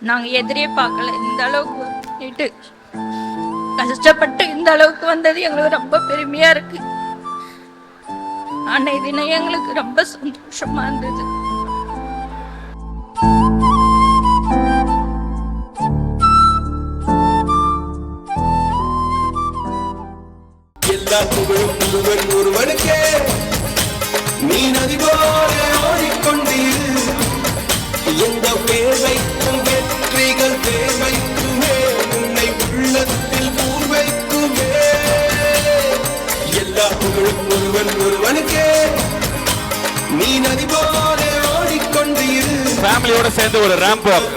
நாங்க எதிரே பார்க்கல. இந்த அளவுக்கு பண்ணிட்டு கஷ்டப்பட்டு இந்த அளவுக்கு வந்தது எங்களுக்கு ரொம்ப பெருமையா இருக்கு. அன்னைய தினம் எங்களுக்கு ரொம்ப சந்தோஷமா இருந்தது. எல்லா புகழும் முழுவன் ஒருவனுக்கே, நீ நதி போல ஓடிக்கொண்டீர். எந்த பேர் வைக்கும் வெற்றிகள் பேர் வைக்குமே, உன்னை உள்ளத்தில் பூர் வைக்குமே. எல்லா புகழும் ஒருவன் ஒருவனுக்கே, நீ நதி போல ஓடிக்கொண்டீர். ஃபேமிலியோட சேர்ந்து ஒரு ரேம்ப் வாக்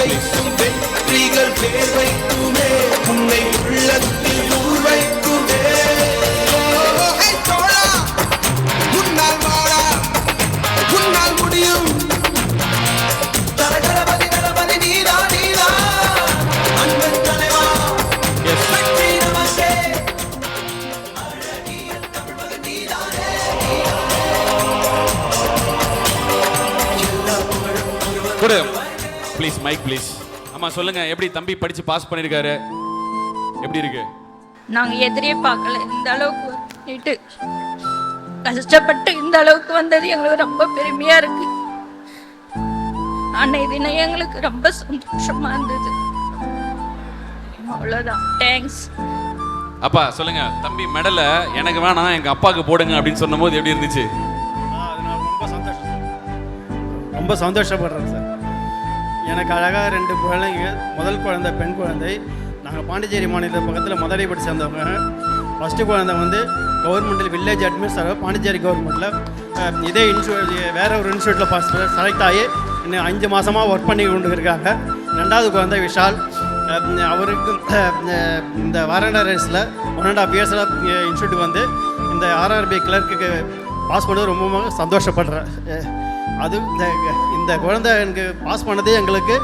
ப்ளீஸ். வெற்றிகள் பேர் வைக்குமே, உன்னை உள்ளத்தில் பூர் வைக்குமே. முடியும் தலகலபதி தலபதி நீதா நீதா அன்பன் தலைவா. வெற்றி நமக்கே, அழகிய தமிழ்மகன் நீதானே. கொடு ப்ளீஸ், மைக் ப்ளீஸ். ஆமா சொல்லுங்க, எப்படி தம்பி படிச்சு பாஸ் பண்ணிருக்காரு? எப்படி இருக்கு? நாங்க எதிரே பார்க்கல. இந்த அளவுக்கு பண்ணிட்டு கஷ்டப்பட்டு இந்த அளவுக்கு வந்தது எங்களுக்கு ரொம்ப பெருமையா இருக்கு. அன்னைய தினம் எங்களுக்கு ரொம்ப சந்தோஷமா இருந்தது. அவ்வளவுதான். தேங்க்ஸ். அப்பா சொல்லுங்க, தம்பி மெடலை எனக்கு வேணாம் எங்க அப்பாவுக்கு போடுங்க அப்படின்னு சொன்னபோது எப்படி இருந்துச்சு? அது நான் ரொம்ப சந்தோஷப்படுறேன் சார். எனக்கு அழகாக 2 குழந்தைங்க. முதல் குழந்தை பெண் குழந்தை. நாங்கள் பாண்டிச்சேரி மாநில பக்கத்தில் முதலடிப்படி சேர்ந்தவங்க. ஃபஸ்ட்டு குழந்தை வந்து கவர்மெண்டில் வில்லேஜ் அட்மினிஸ்ட்ரேட்டர் பாண்டிச்சேரி கவர்மெண்ட்டில் இதே வேறு ஒரு இன்ஸ்டியூட்டில் செலக்ட் ஆகி இன்னும் 5 மாதமாக ஒர்க் பண்ணி கொண்டு இருக்காங்க. 2வது குழந்தை விஷால். அவருக்கு இந்த வாரணாசியில் 1.5 இயர்ஸில் இன்ஸ்டியூட்டுக்கு வந்து இந்த ஆர்ஆர்பி கிளர்க்குக்கு பாஸ் பண்ணது ரொம்ப சந்தோஷப்படுறேன். அது இந்த குழந்தை எனக்கு பாஸ் பண்ணதே எங்களுக்கு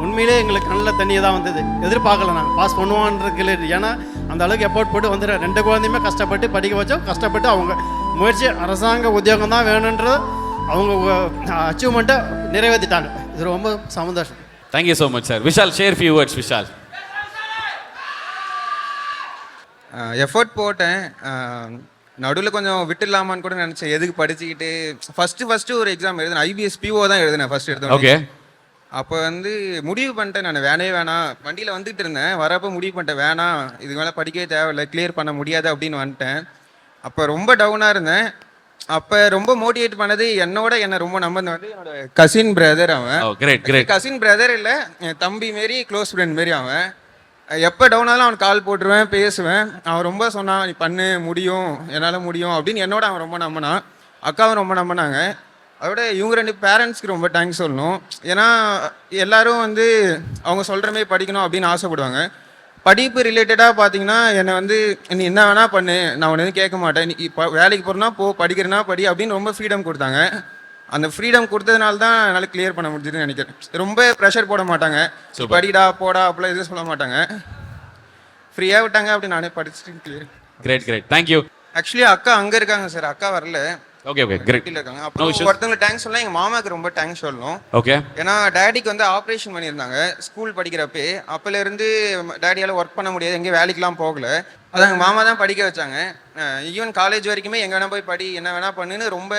உண்மையிலே எங்களுக்கு கண்ணில் தண்ணியை தான் வந்தது. எதிர்பார்க்கல நாங்கள் பாஸ் பண்ணுவான்றது. ஏன்னா அந்த அளவுக்கு எஃபோர்ட் போட்டு வந்து 2 குழந்தையுமே கஷ்டப்பட்டு படிக்க வச்சோம். கஷ்டப்பட்டு அவங்க முயற்சி அரசாங்க உத்தியோகம் தான் வேணுன்ற அவங்க அச்சீவ்மெண்ட்டை நிறைவேற்றிட்டாங்க. இது ரொம்ப சந்தோஷம். Thank you so much sir. Vishal, share few words. Vishal. Effort போட்டேன். நடுவில் கொஞ்சம் விட்டுலாமான்னு கூட நினச்சேன். எதுக்கு படிச்சுக்கிட்டு ஃபஸ்ட்டு ஒரு எக்ஸாம் எழுதினேன். ஐபிஎஸ் பிஓ தான் எழுதினேன் ஃபஸ்ட்டு எடுத்தேன். ஓகே. அப்போ வந்து முடிவு பண்ணிட்டேன், நான் வேணாம். வண்டியில் வந்துட்டு இருந்தேன், வரப்போ முடிவு பண்ணிட்டேன் வேணாம், இது மேலே படிக்கவே தேவையில்லை, கிளியர் பண்ண முடியாது அப்படின்னு வந்துட்டேன். அப்போ ரொம்ப டவுனாக இருந்தேன். அப்போ ரொம்ப மோட்டிவேட் பண்ணது என்னை ரொம்ப நம்பது வந்து என்னோட கசின் பிரதர். அவன் கசின் பிரதர் இல்லை, என் தம்பி மாரி, க்ளோஸ் ஃப்ரெண்ட் மாரி. அவன் எப்போ டவுனாலும் அவனுக்கு கால் போட்டுருவேன், பேசுவேன். அவன் ரொம்ப சொன்னான், நீ பண்ணு, முடியும், என்னால் முடியும் அப்படின்னு என்னோட அவன் ரொம்ப நம்பினான். அக்காவும் ரொம்ப நம்பினாங்க. அதோட இவங்க 2 பேரண்ட்ஸ்க்கு ரொம்ப தேங்க்ஸ் சொல்லணும். ஏன்னா எல்லோரும் வந்து அவங்க சொல்கிற மாதிரி படிக்கணும் அப்படின்னு ஆசைப்படுவாங்க. படிப்பு ரிலேட்டடாக பார்த்தீங்கன்னா என்னை வந்து நீ என்ன வேணால் பண்ணு, நான் உன்னை கேட்க மாட்டேன், நீ இப்போ வேலைக்கு போகிறனா போ, படிக்கிறனா படி அப்படின்னு ரொம்ப ஃப்ரீடம் கொடுத்தாங்க. அந்த ஃப்ரீடம் கொடுத்ததுனால தான் என்னால் கிளியர் பண்ண முடிஞ்சதுன்னு நினைக்கிறேன். ரொம்ப ப்ரெஷர் போட மாட்டாங்க, படிடா போடா அப்படிலாம் எதுவும் சொல்ல மாட்டாங்க. ஃப்ரீயாக விட்டாங்க, அப்படி நானே படிச்சுட்டு கிளியர். கிரேட். தேங்க்யூ. ஆக்சுவலி அக்கா அங்கே இருக்காங்க சார், அக்கா வரல. Okay great. இருக்காங்க. அப்புறம் ஒருத்தவங்களுக்கு தேங்க்ஸ் சொல்லலாம், எங்கள் மாமாவுக்கு ரொம்ப தேங்க்ஸ் சொல்லணும். ஓகே. ஏன்னா டேடிக்கு வந்து ஆப்ரேஷன் பண்ணியிருந்தாங்க ஸ்கூல் படிக்கிறப்பே. அப்போலேருந்து டேடியால் ஒர்க் பண்ண முடியாது, எங்கேயும் வேலைக்கெலாம் போகல. அதான் எங்கள் மாமா தான் படிக்க வச்சாங்க. ஈவன் காலேஜ் வரைக்குமே எங்கே வேணால் போய் படி, என்ன வேணால் பண்ணுன்னு ரொம்ப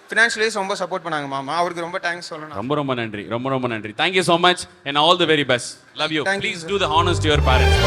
ஃபினான்ஷியலைஸ் ரொம்ப சப்போர்ட் பண்ணாங்க மாமா. அவருக்கு ரொம்ப தேங்க்ஸ் சொல்லணும். ரொம்ப நன்றி. ரொம்ப நன்றி. Thank you so much and all the very best. Love you. Please do the honours to your parents.